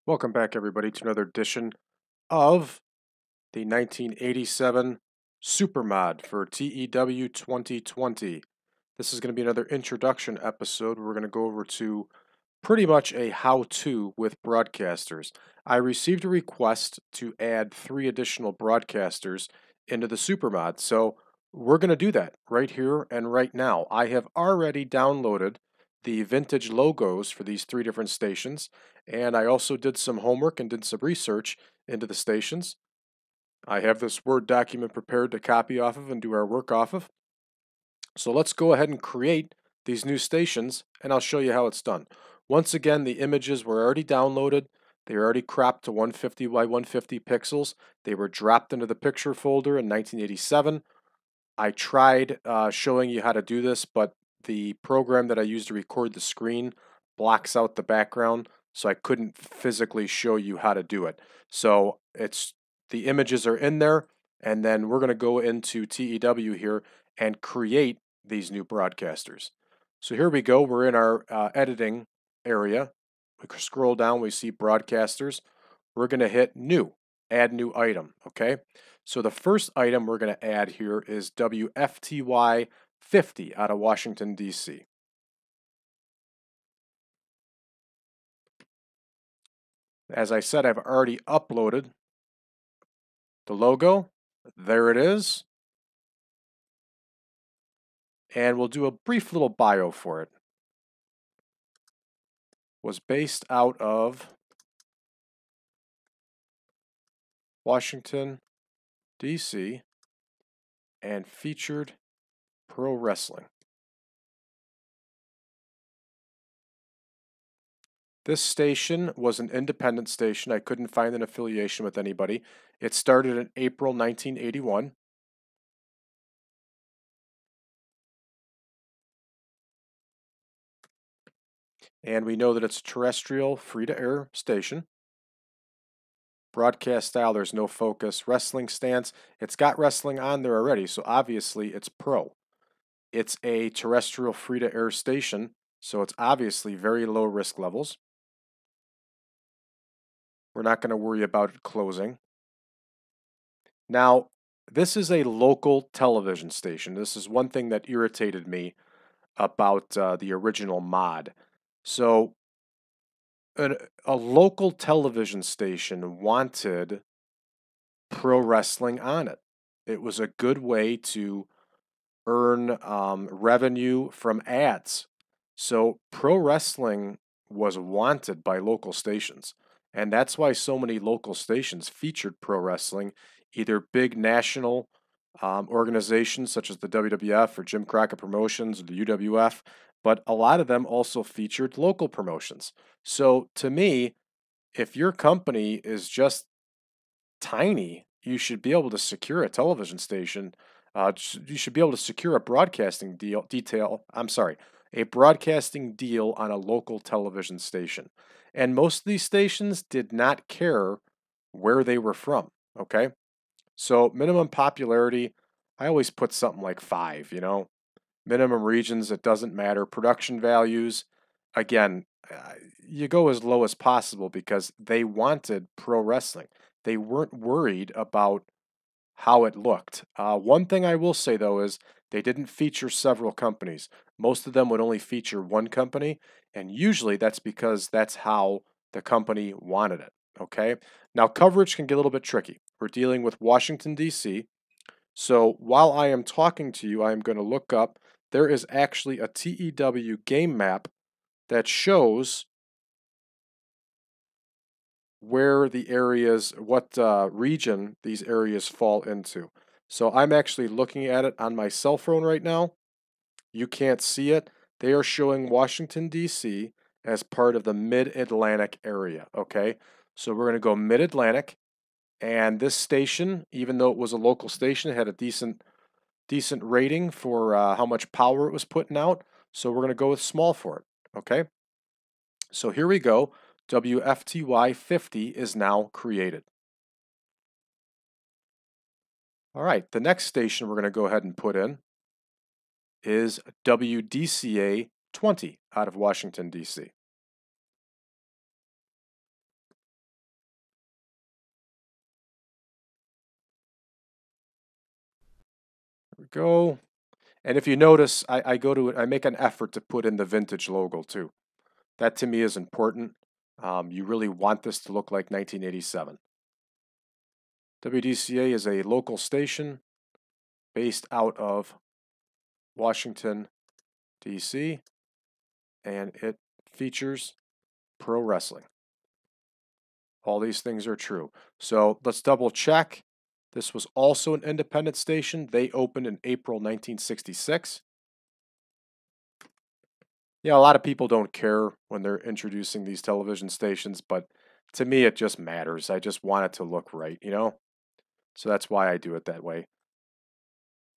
Welcome back, everybody, to another edition of the 1987 Supermod for TEW 2020. This is going to be another introduction episode. We're going to go over to pretty much a how-to with broadcasters. I received a request to add 3 additional broadcasters into the Supermod, so we're going to do that right here and right now. I have already downloaded the vintage logos for these 3 different stations, and I also did some homework and did some research into the stations. I have this Word document prepared to copy off of and do our work off of. So let's go ahead and create these new stations, and I'll show you how it's done. Once again, the images were already downloaded. They were already cropped to 150 by 150 pixels. They were dropped into the picture folder in 1987. I tried showing you how to do this, but the program that I used to record the screen blocks out the background, so I couldn't physically show you how to do it. So the images are in there, and then we're going to go into TEW here and create these new broadcasters. So here we go. We're in our editing area. We scroll down, we see broadcasters. We're going to hit new, add new item, okay? So the first item we're going to add here is WFTY 50 out of Washington, D.C. As I said, I've already uploaded the logo. There it is. And we'll do a brief little bio for it. Was based out of Washington, D.C. and featured pro wrestling. This station was an independent station. I couldn't find an affiliation with anybody. It started in April 1981. And we know that it's a terrestrial, free-to-air station. Broadcast style, there's no focus. Wrestling stance, it's got wrestling on there already, so obviously it's pro. It's a terrestrial, free-to-air station, so it's obviously very low risk levels. We're not going to worry about it closing. Now, this is a local television station. This is one thing that irritated me about the original mod. So, a local television station wanted pro wrestling on it. It was a good way to earn revenue from ads. So, pro wrestling was wanted by local stations. And that's why so many local stations featured pro wrestling, either big national organizations such as the WWF or Jim Crockett Promotions or the UWF, but a lot of them also featured local promotions. So to me, if your company is just tiny, you should be able to secure a television station. You should be able to secure a broadcasting a broadcasting deal on a local television station. And most of these stations did not care where they were from. Okay, so minimum popularity, I always put something like 5. Minimum regions, it doesn't matter. Production values, again, you go as low as possible because they wanted pro wrestling. They weren't worried about how it looked. One thing I will say though is they didn't feature several companies. Most of them would only feature one company, and usually that's because that's how the company wanted it. Okay? Now, coverage can get a little bit tricky. We're dealing with Washington, D.C., so while I am talking to you, I am going to look up. There is actually a TEW game map that shows where the areas, what region these areas fall into. So I'm actually looking at it on my cell phone right now. You can't see it. They are showing Washington, D.C. as part of the Mid-Atlantic area, okay? So we're going to go Mid-Atlantic, and this station, even though it was a local station, it had a decent rating for how much power it was putting out. So we're going to go with small for it, okay? So here we go. WFTY 50 is now created. All right, the next station we're going to go ahead and put in is WDCA 20 out of Washington, D.C. There we go. And if you notice, I go to it, I make an effort to put in the vintage logo too. That to me is important. You really want this to look like 1987. WDCA is a local station based out of Washington, D.C., and it features pro wrestling. All these things are true. So let's double check. This was also an independent station. They opened in April 1966. Yeah, a lot of people don't care when they're introducing these television stations, but to me it just matters. I just want it to look right, you know? So that's why I do it that way.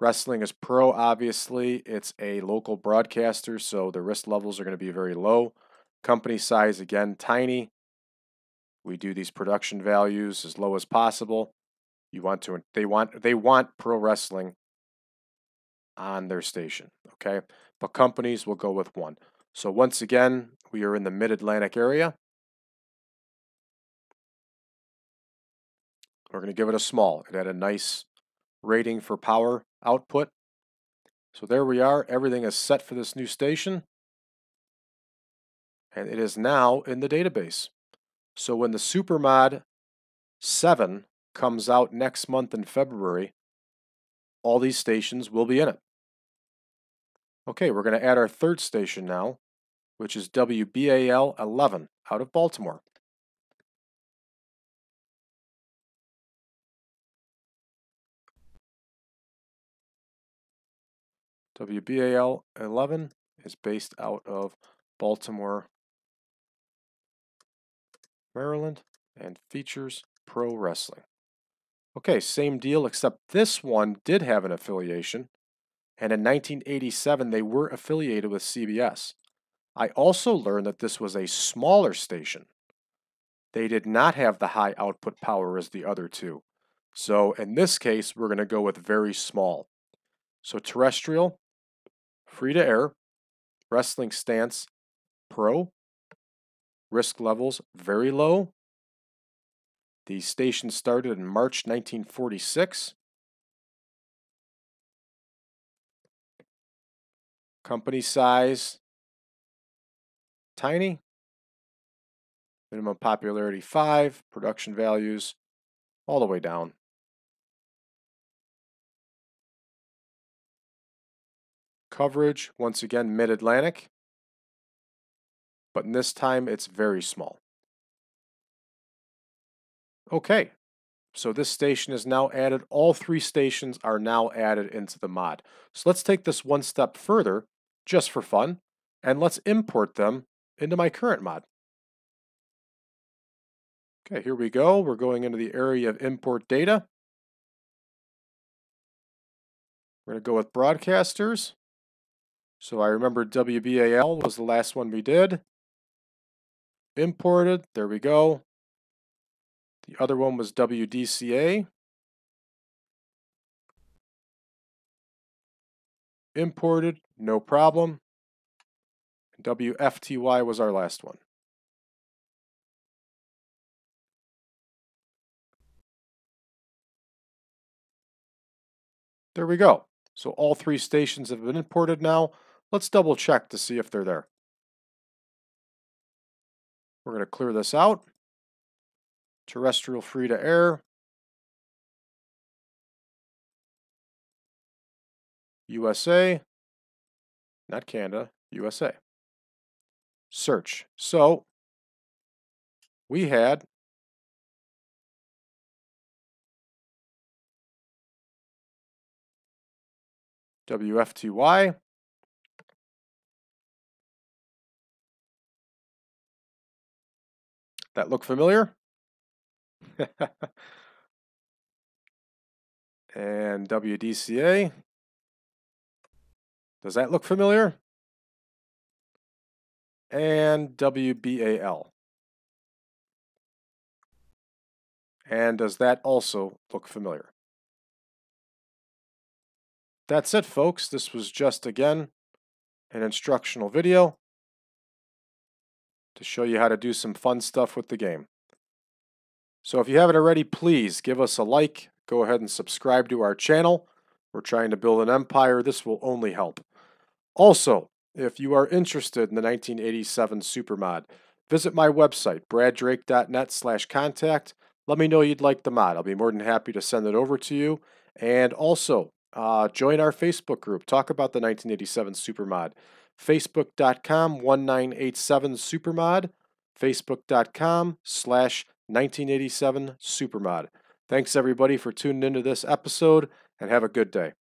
Wrestling is pro, obviously. It's a local broadcaster, so the risk levels are going to be very low. Company size, again, tiny. We do these production values as low as possible. They want pro wrestling on their station, okay? But companies will go with one. So once again, we are in the Mid-Atlantic area. We're going to give it a small. It had a nice rating for power output. So there we are. Everything is set for this new station. And it is now in the database. So when the Supermod 7 comes out next month in February, all these stations will be in it. Okay, we're going to add our third station now, which is WBAL 11 out of Baltimore. WBAL 11 is based out of Baltimore, Maryland, and features pro wrestling. Okay, same deal, except this one did have an affiliation, and in 1987 they were affiliated with CBS. I also learned that this was a smaller station. They did not have the high output power as the other two. So in this case, we're going to go with very small. So terrestrial, free to air, wrestling stance, pro, risk levels very low. The station started in March 1946. Company size, tiny. Minimum popularity 5, production values all the way down. Coverage, once again, Mid-Atlantic, but in this time it's very small. Okay, so this station is now added. All three stations are now added into the mod. So let's take this one step further, just for fun, and let's import them into my current mod. Okay, here we go. We're going into the area of import data. We're going to go with broadcasters. So I remember WBAL was the last one we did. Imported, there we go. The other one was WDCA. Imported, no problem. WFTY was our last one. There we go. So all three stations have been imported now. Let's double check to see if they're there. We're going to clear this out. Terrestrial free to air. USA. Not Canada, USA. Search. So we had WFTY. That look familiar? And WDCA. Does that look familiar? And WBAL. And does that also look familiar? That's it, folks. This was just, again, an instructional video to show you how to do some fun stuff with the game. So if you haven't already, please give us a like. Go ahead and subscribe to our channel. We're trying to build an empire. This will only help. Also, if you are interested in the 1987 Supermod, visit my website, braddrake.net/contact. Let me know you'd like the mod. I'll be more than happy to send it over to you. And also, join our Facebook group. Talk about the 1987 Supermod. Facebook.com/1987Supermod. Facebook.com/1987Supermod. Thanks everybody for tuning into this episode and have a good day.